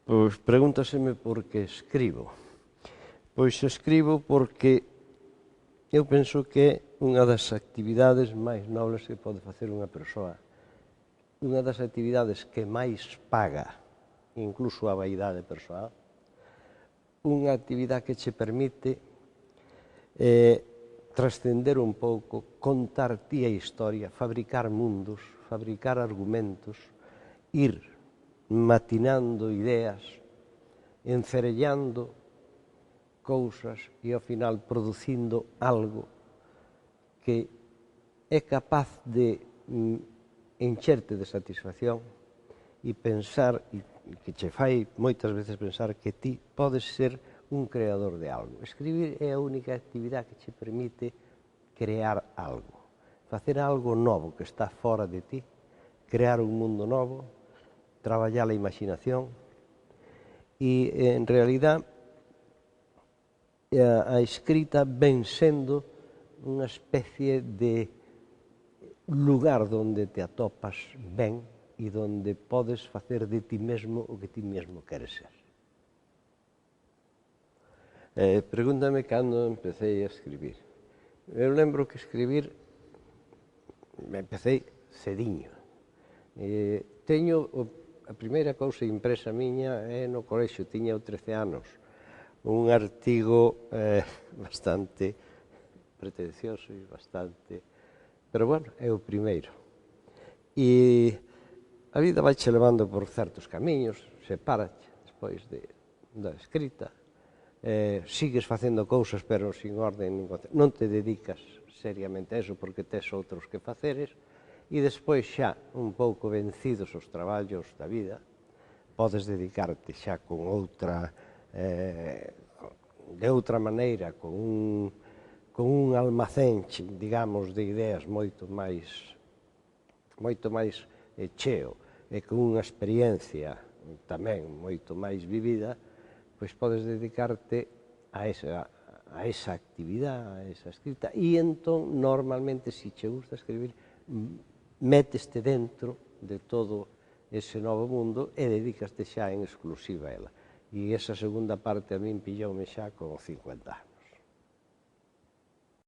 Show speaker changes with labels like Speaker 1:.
Speaker 1: Pois pregúntaseme por que escribo. Pois escribo porque eu penso que é unha das actividades máis nobles que pode facer unha persoa. Unha das actividades que máis paga, incluso a vaidade persoal. Unha actividade que che permite trascender un pouco, contar ti a historia, fabricar mundos, fabricar argumentos, ir matinando ideas, encerellando cousas e ao final producindo algo que é capaz de encherte de satisfacción e pensar, e que che fai moitas veces pensar que ti podes ser un creador de algo. Escribir é a única actividade que che permite crear algo, facer algo novo que está fora de ti, crear un mundo novo, traballar a imaginación e, en realidad, a escrita ven sendo unha especie de lugar onde te atopas ben e onde podes facer de ti mesmo o que ti mesmo queres ser. Pregúntame cando empecé a escribir. Eu lembro que escribir empecé cediño. Teño a primeira cousa impresa miña é no colexio, tiña 13 anos. Un artigo bastante pretencioso e bastante... Pero, bueno, é o primeiro. E a vida vaiche levando por certos camiños, sepárache despois da escrita, sigues facendo cousas pero sin orden, non te dedicas seriamente a eso porque tes outros que faceres, e despois xa, un pouco vencidos os traballos da vida, podes dedicarte xa con outra... de outra maneira, con un almacén, digamos, de ideas moito máis cheo e con unha experiencia tamén moito máis vivida, pois podes dedicarte a esa actividade, a esa escrita, e entón, normalmente, se che gusta escribir, méteste dentro de todo ese novo mundo e dedicaste xa en exclusiva a ela. E esa segunda parte a min pilloume xa con 50 anos.